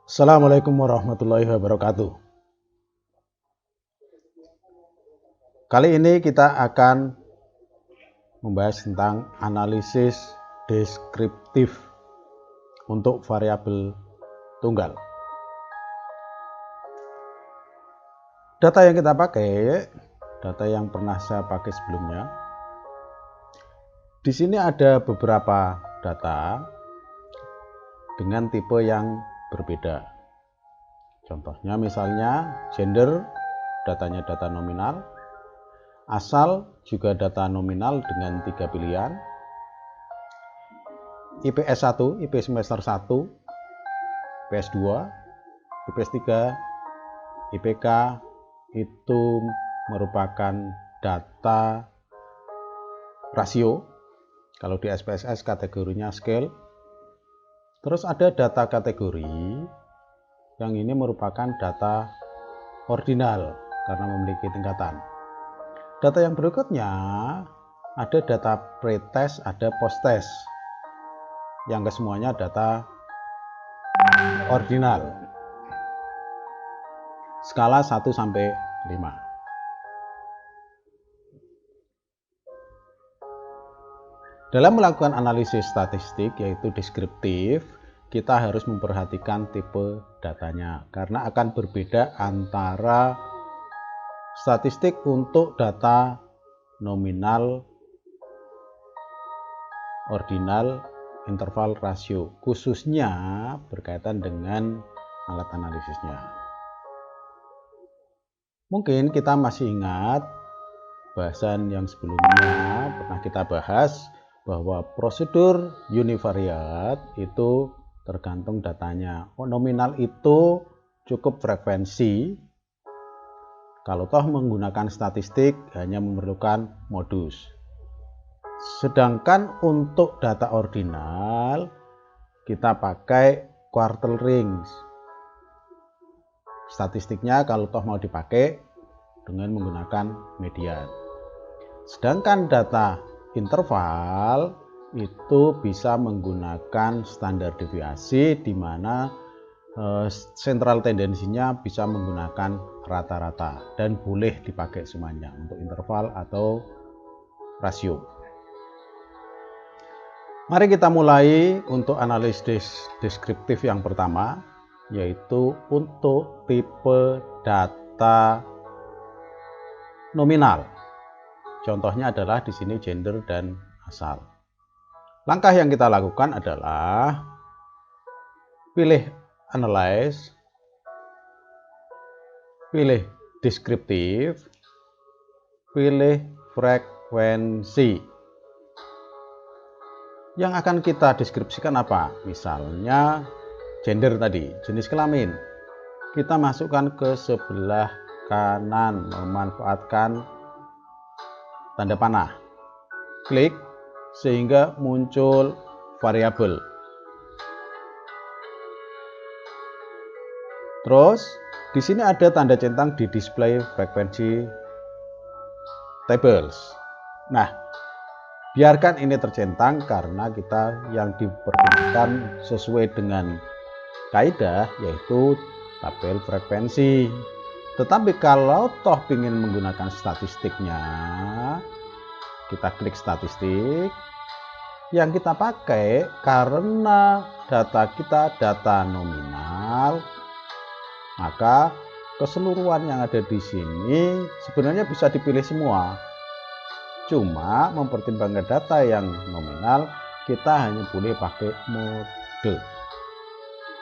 Assalamualaikum warahmatullahi wabarakatuh. Kali ini kita akan membahas tentang analisis deskriptif untuk variabel tunggal. Data yang kita pakai, data yang pernah saya pakai sebelumnya. Di sini ada beberapa data dengan tipe yang berbeda. Contohnya misalnya gender, datanya data nominal, asal juga data nominal dengan 3 pilihan, IPS 1, IP semester 1, IPS 2, IPS 3, IPK itu merupakan data rasio. Kalau di SPSS kategorinya scale. Terus ada data kategori yang ini merupakan data ordinal karena memiliki tingkatan. Data yang berikutnya ada data pretest, ada posttest. Yang kesemuanya data ordinal. Skala 1 sampai 5. Dalam melakukan analisis statistik yaitu deskriptif, kita harus memperhatikan tipe datanya karena akan berbeda antara statistik untuk data nominal, ordinal, interval, rasio, khususnya berkaitan dengan alat analisisnya. Mungkin kita masih ingat bahasan yang sebelumnya pernah kita bahas bahwa prosedur univariat itu tergantung datanya. Nominal itu cukup frekuensi. Kalau toh menggunakan statistik hanya memerlukan modus. Sedangkan untuk data ordinal kita pakai quartile rings. Statistiknya kalau toh mau dipakai dengan menggunakan median. Sedangkan data interval itu bisa menggunakan standar deviasi di mana sentral tendensinya bisa menggunakan rata-rata dan boleh dipakai semuanya untuk interval atau rasio. Mari kita mulai untuk analisis deskriptif yang pertama, yaitu untuk tipe data nominal. Contohnya adalah di sini gender dan asal. Langkah yang kita lakukan adalah pilih analyze, pilih deskriptif, pilih frekuensi. Yang akan kita deskripsikan apa? Misalnya gender tadi, jenis kelamin. Kita masukkan ke sebelah kanan, memanfaatkan tanda panah. Klik sehingga muncul variabel. Terus di sini ada tanda centang di display frekuensi tables. Nah, biarkan ini tercentang karena kita yang dipergunakan sesuai dengan kaidah yaitu tabel frekuensi. Tetapi kalau toh ingin menggunakan statistiknya, kita klik statistik. Yang kita pakai karena data kita data nominal, maka keseluruhan yang ada di sini sebenarnya bisa dipilih semua. Cuma mempertimbangkan data yang nominal, kita hanya boleh pakai mode.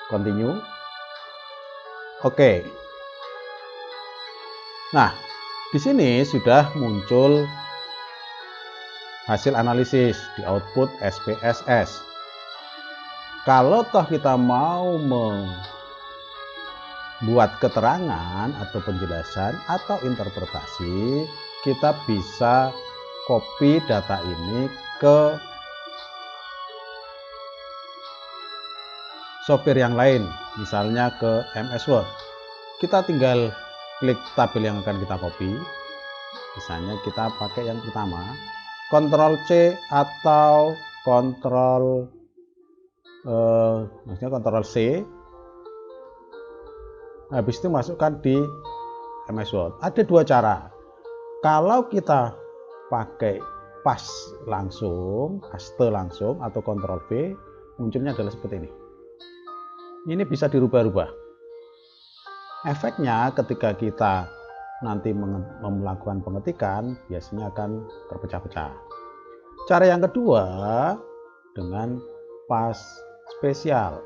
Continue. Oke. Nah, di sini sudah muncul hasil analisis di output SPSS. Kalau toh kita mau membuat keterangan atau penjelasan atau interpretasi, kita bisa copy data ini ke software yang lain, misalnya ke MS Word. Kita tinggal klik tabel yang akan kita copy. Misalnya kita pakai yang pertama, Ctrl C atau Ctrl C habis itu masukkan di MS Word. Ada dua cara. Kalau kita pakai paste langsung atau Ctrl V, munculnya adalah seperti ini. Ini bisa dirubah-rubah. Efeknya ketika kita nanti melakukan pengetikan biasanya akan terpecah-pecah. Cara yang kedua dengan paste spesial.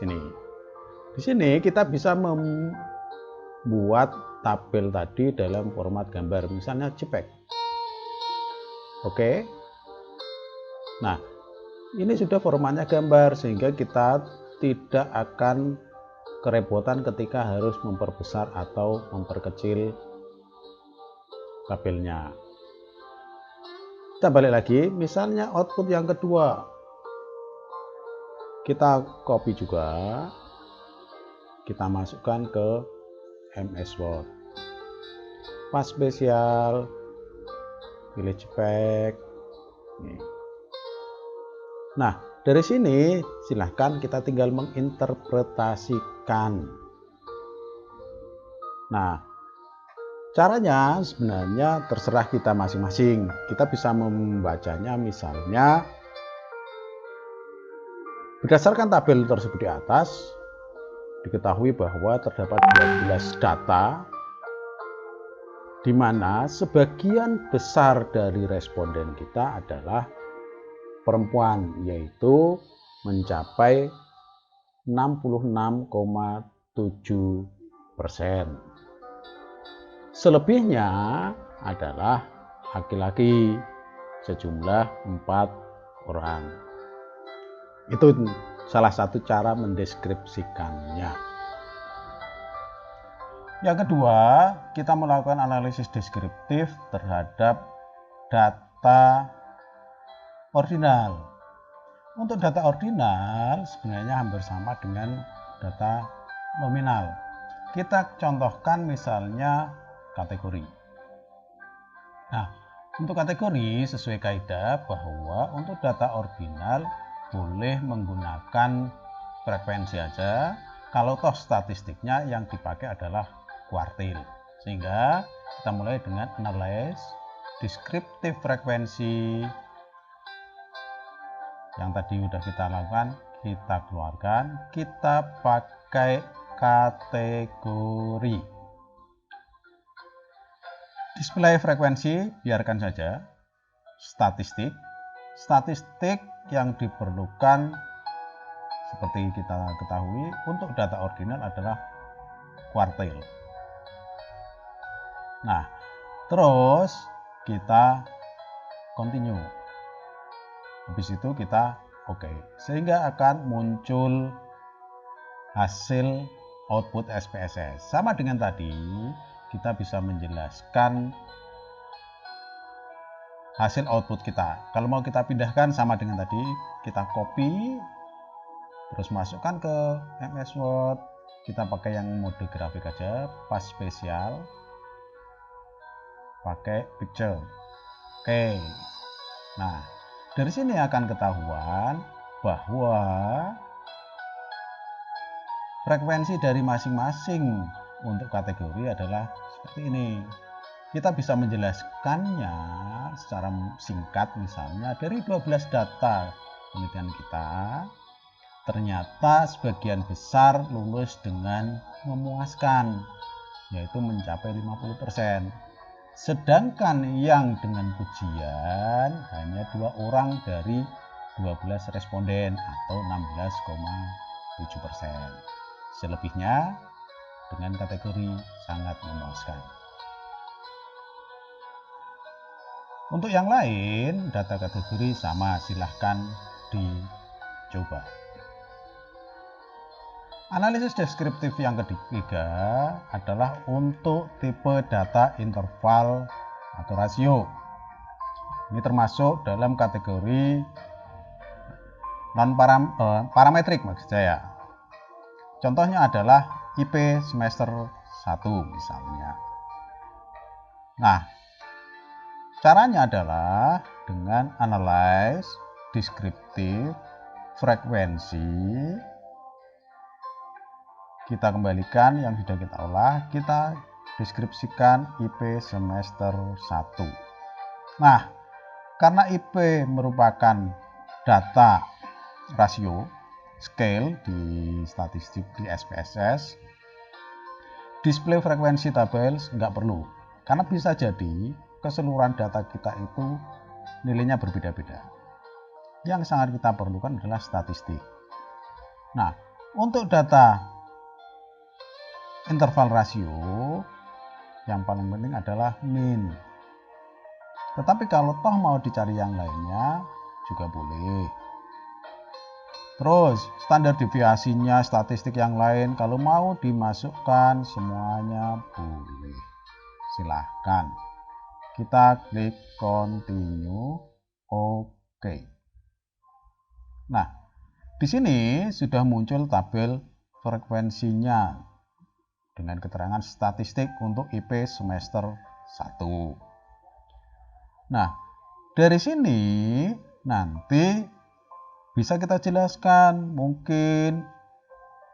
Di sini kita bisa membuat tabel tadi dalam format gambar, misalnya JPEG. Oke. Nah, ini sudah formatnya gambar sehingga kita tidak akan kerepotan ketika harus memperbesar atau memperkecil tabelnya. Kita balik lagi, misalnya output yang kedua. Kita copy juga, kita masukkan ke MS Word. Paste spesial, pilih JPEG. Nah, dari sini silahkan kita tinggal menginterpretasikan. Nah, caranya sebenarnya terserah kita masing-masing. Kita bisa membacanya misalnya berdasarkan tabel tersebut di atas, diketahui bahwa terdapat 12 data di mana sebagian besar dari responden kita adalah perempuan, yaitu mencapai 66,7%. Selebihnya adalah laki-laki sejumlah 4 orang. Itu salah satu cara mendeskripsikannya. Yang kedua, kita melakukan analisis deskriptif terhadap data ordinal. Untuk data ordinal sebenarnya hampir sama dengan data nominal. Kita contohkan misalnya kategori. Nah, untuk kategori sesuai kaidah bahwa untuk data ordinal boleh menggunakan frekuensi aja, kalau toh statistiknya yang dipakai adalah kuartil. Sehingga kita mulai dengan analyze deskriptif frekuensi yang tadi udah kita lakukan, kita keluarkan, kita pakai kategori. Display frekuensi biarkan saja. Statistik yang diperlukan seperti kita ketahui untuk data ordinal adalah kuartil. Nah, terus kita continue. Habis itu kita oke. Sehingga akan muncul hasil output SPSS. Sama dengan tadi, kita bisa menjelaskan hasil output kita. Kalau mau kita pindahkan sama dengan tadi, kita copy terus masukkan ke MS Word. Kita pakai yang mode grafik aja, paste spesial, pakai picture. Oke. Nah, dari sini akan ketahuan bahwa frekuensi dari masing-masing untuk kategori adalah seperti ini. Kita bisa menjelaskannya secara singkat, misalnya dari 12 data penelitian kita, ternyata sebagian besar lulus dengan memuaskan, yaitu mencapai 50%. Sedangkan yang dengan pujian hanya 2 orang dari 12 responden atau 16,7%. Selebihnya dengan kategori sangat memuaskan. Untuk yang lain, data kategori sama, silahkan dicoba. Analisis deskriptif yang ketiga adalah untuk tipe data interval atau rasio. Ini termasuk dalam kategori parametrik maksud saya. Contohnya adalah IP semester 1 misalnya. Nah, caranya adalah dengan analyze deskriptif frekuensi kita kembalikan yang sudah kita olah, kita deskripsikan IP semester 1. Nah, karena IP merupakan data rasio scale di statistik di SPSS, display frekuensi tabel nggak perlu, karena bisa jadi keseluruhan data kita itu nilainya berbeda-beda. Yang sangat kita perlukan adalah statistik. Nah, untuk data interval rasio yang paling penting adalah min. Tetapi kalau toh mau dicari yang lainnya juga boleh. Terus standar deviasinya, statistik yang lain kalau mau dimasukkan semuanya boleh. Silahkan. Kita klik continue. Oke. Nah, di sini sudah muncul tabel frekuensinya dengan keterangan statistik untuk IP semester 1. Nah, dari sini nanti bisa kita jelaskan mungkin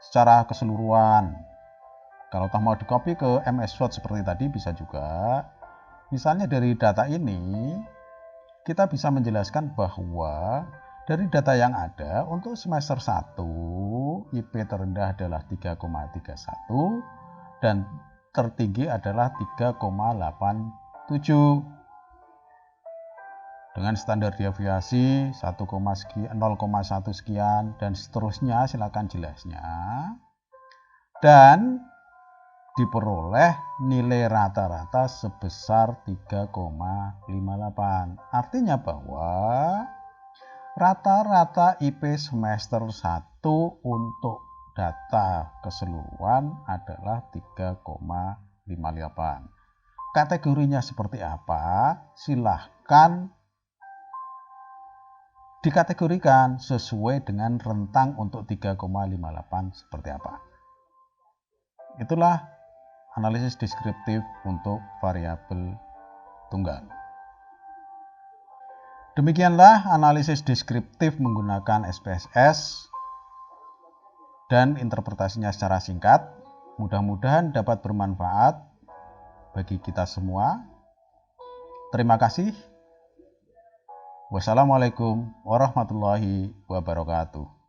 secara keseluruhan. Kalau mau di-copy ke MS Word seperti tadi bisa juga. Misalnya dari data ini kita bisa menjelaskan bahwa dari data yang ada untuk semester 1 IP terendah adalah 3,31 dan tertinggi adalah 3,87 dengan standar deviasi 0,1 sekian dan seterusnya. Silakan jelasnya, dan diperoleh nilai rata-rata sebesar 3,58. Artinya bahwa rata-rata IP semester 1 untuk data keseluruhan adalah 3,58. Kategorinya seperti apa? Silahkan dikategorikan sesuai dengan rentang untuk 3,58 seperti apa. Itulah analisis deskriptif untuk variabel tunggal. Demikianlah analisis deskriptif menggunakan SPSS dan interpretasinya secara singkat. Mudah-mudahan dapat bermanfaat bagi kita semua. Terima kasih. Wassalamualaikum warahmatullahi wabarakatuh.